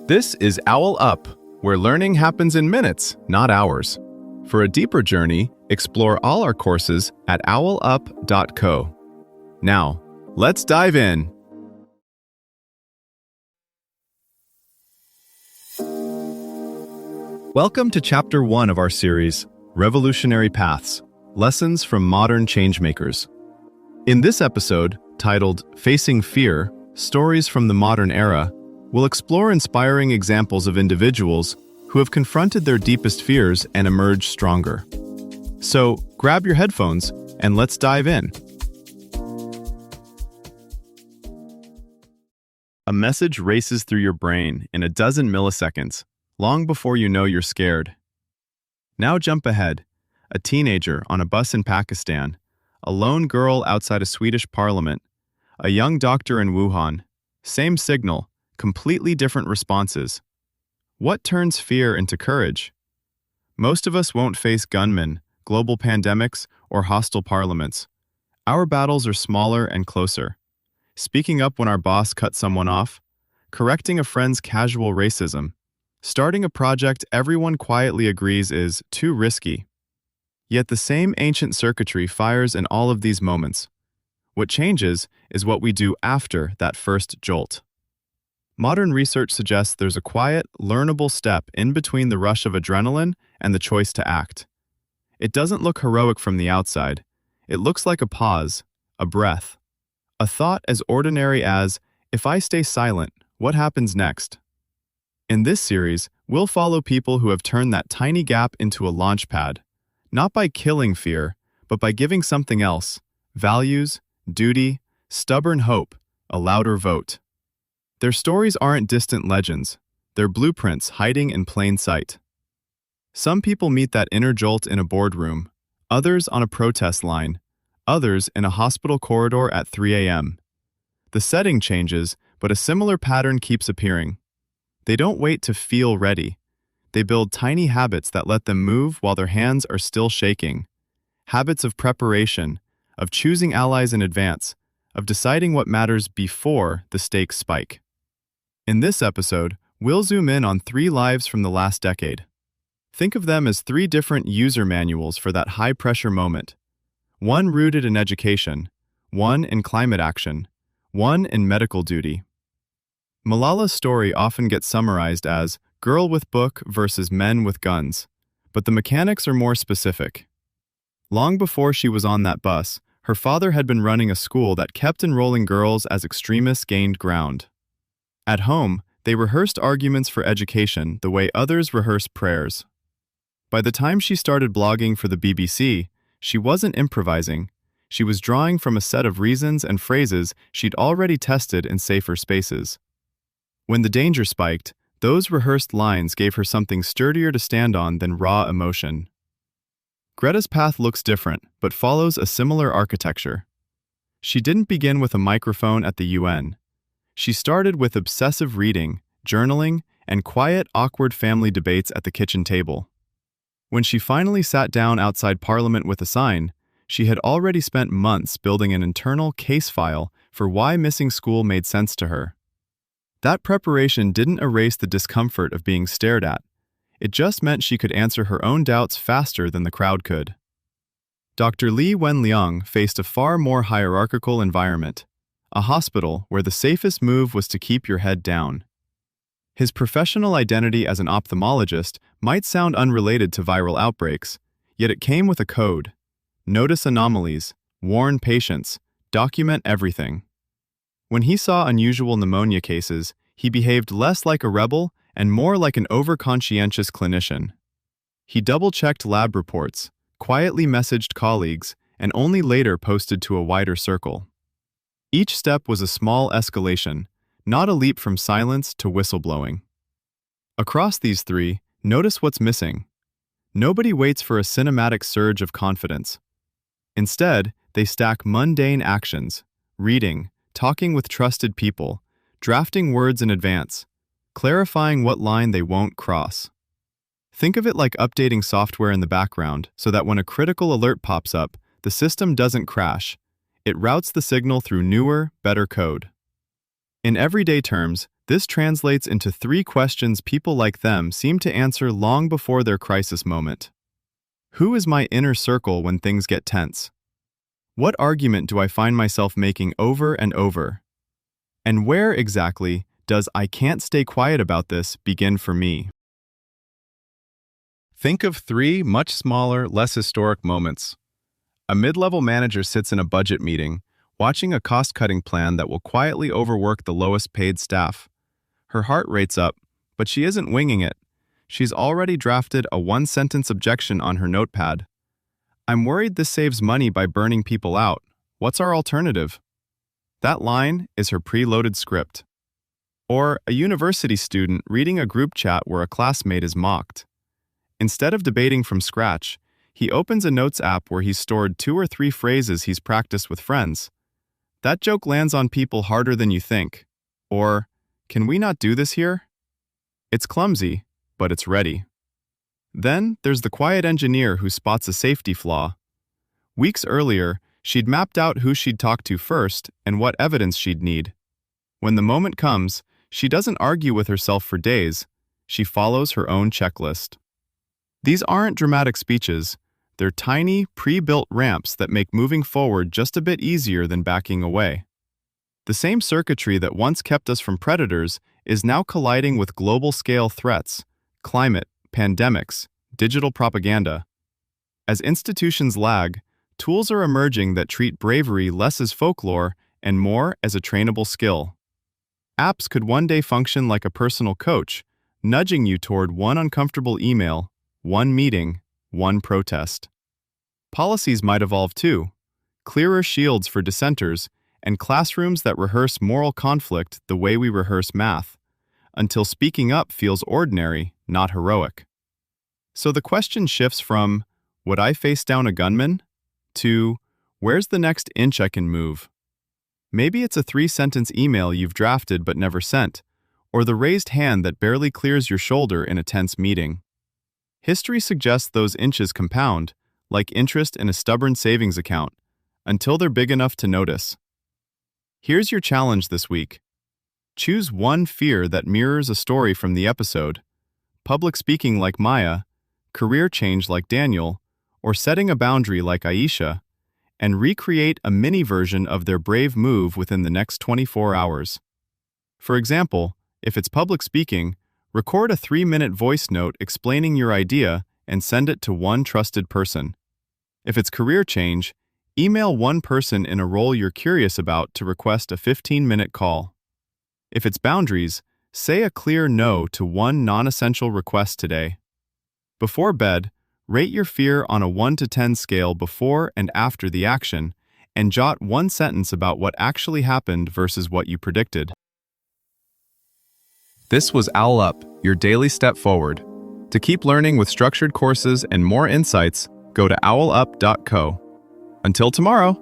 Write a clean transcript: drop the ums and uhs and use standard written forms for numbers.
This is OwlUp, where learning happens in minutes, not hours. For a deeper journey, explore all our courses at owlup.co. Now, let's dive in. Welcome to Chapter 1 of our series, Revolutionary Paths, Lessons from Modern Changemakers. In this episode, titled Facing Fear, Stories from the Modern Era, we'll explore inspiring examples of individuals who have confronted their deepest fears and emerged stronger. So, grab your headphones and let's dive in. A message races through your brain in a dozen milliseconds, long before you know you're scared. Now jump ahead. A teenager on a bus in Pakistan, a lone girl outside a Swedish parliament, a young doctor in Wuhan. Same signal, completely different responses. What turns fear into courage? Most of us won't face gunmen, global pandemics, or hostile parliaments. Our battles are smaller and closer. Speaking up when our boss cuts someone off, correcting a friend's casual racism, starting a project everyone quietly agrees is too risky. Yet the same ancient circuitry fires in all of these moments. What changes is what we do after that first jolt. Modern research suggests there's a quiet, learnable step in between the rush of adrenaline and the choice to act. It doesn't look heroic from the outside. It looks like a pause, a breath, a thought as ordinary as, if I stay silent, what happens next? In this series, we'll follow people who have turned that tiny gap into a launch pad, not by killing fear, but by giving something else, values, duty, stubborn hope, a louder vote. Their stories aren't distant legends, they're blueprints hiding in plain sight. Some people meet that inner jolt in a boardroom, others on a protest line, others in a hospital corridor at 3 a.m. The setting changes, but a similar pattern keeps appearing. They don't wait to feel ready. They build tiny habits that let them move while their hands are still shaking. Habits of preparation, of choosing allies in advance, of deciding what matters before the stakes spike. In this episode, we'll zoom in on 3 lives from the last decade. Think of them as 3 different user manuals for that high-pressure moment. One rooted in education, one in climate action, one in medical duty. Malala's story often gets summarized as girl with book versus men with guns, but the mechanics are more specific. Long before she was on that bus, her father had been running a school that kept enrolling girls as extremists gained ground. At home, they rehearsed arguments for education the way others rehearse prayers. By the time she started blogging for the BBC, she wasn't improvising. She was drawing from a set of reasons and phrases she'd already tested in safer spaces. When the danger spiked, those rehearsed lines gave her something sturdier to stand on than raw emotion. Greta's path looks different, but follows a similar architecture. She didn't begin with a microphone at the UN. She started with obsessive reading, journaling, and quiet, awkward family debates at the kitchen table. When she finally sat down outside Parliament with a sign, she had already spent months building an internal case file for why missing school made sense to her. That preparation didn't erase the discomfort of being stared at. It just meant she could answer her own doubts faster than the crowd could. Dr. Li Wenliang faced a far more hierarchical environment, a hospital where the safest move was to keep your head down. His professional identity as an ophthalmologist might sound unrelated to viral outbreaks, yet it came with a code. Notice anomalies, warn patients, document everything. When he saw unusual pneumonia cases, he behaved less like a rebel and more like an overconscientious clinician. He double-checked lab reports, quietly messaged colleagues, and only later posted to a wider circle. Each step was a small escalation, not a leap from silence to whistleblowing. Across these 3, notice what's missing. Nobody waits for a cinematic surge of confidence. Instead, they stack mundane actions, reading, talking with trusted people, drafting words in advance, clarifying what line they won't cross. Think of it like updating software in the background so that when a critical alert pops up, the system doesn't crash. It routes the signal through newer, better code. In everyday terms, this translates into 3 questions people like them seem to answer long before their crisis moment. Who is my inner circle when things get tense? What argument do I find myself making over and over? And where exactly does "I can't stay quiet about this" begin for me? Think of 3 much smaller, less historic moments. A mid-level manager sits in a budget meeting, watching a cost-cutting plan that will quietly overwork the lowest-paid staff. Her heart rates up, but she isn't winging it. She's already drafted a 1-sentence objection on her notepad. "I'm worried this saves money by burning people out. What's our alternative?" That line is her preloaded script. Or a university student reading a group chat where a classmate is mocked. Instead of debating from scratch, he opens a notes app where he's stored 2 or 3 phrases he's practiced with friends. That joke lands on people harder than you think. Or, "Can we not do this here?" It's clumsy, but it's ready. Then there's the quiet engineer who spots a safety flaw. Weeks earlier, she'd mapped out who she'd talk to first and what evidence she'd need. When the moment comes, she doesn't argue with herself for days. She follows her own checklist. These aren't dramatic speeches. They're tiny, pre-built ramps that make moving forward just a bit easier than backing away. The same circuitry that once kept us from predators is now colliding with global-scale threats: climate, pandemics, digital propaganda. As institutions lag, tools are emerging that treat bravery less as folklore and more as a trainable skill. Apps could one day function like a personal coach, nudging you toward one uncomfortable email, one meeting, one protest. Policies might evolve too: clearer shields for dissenters and classrooms that rehearse moral conflict the way we rehearse math, until speaking up feels ordinary, not heroic. So the question shifts from, "Would I face down a gunman?" to, "Where's the next inch I can move?" Maybe it's a 3-sentence email you've drafted but never sent, or the raised hand that barely clears your shoulder in a tense meeting. History suggests those inches compound, like interest in a stubborn savings account, until they're big enough to notice. Here's your challenge this week. Choose one fear that mirrors a story from the episode: public speaking like Maya, career change like Daniel, or setting a boundary like Aisha, and recreate a mini version of their brave move within the next 24 hours. For example, if it's public speaking, record a 3-minute voice note explaining your idea and send it to one trusted person. If it's career change, email one person in a role you're curious about to request a 15-minute call. If it's boundaries, say a clear no to one non-essential request today. Before bed, rate your fear on a 1 to 10 scale before and after the action, and jot one sentence about what actually happened versus what you predicted. This was OwlUp, your daily step forward. To keep learning with structured courses and more insights, go to owlup.co. Until tomorrow!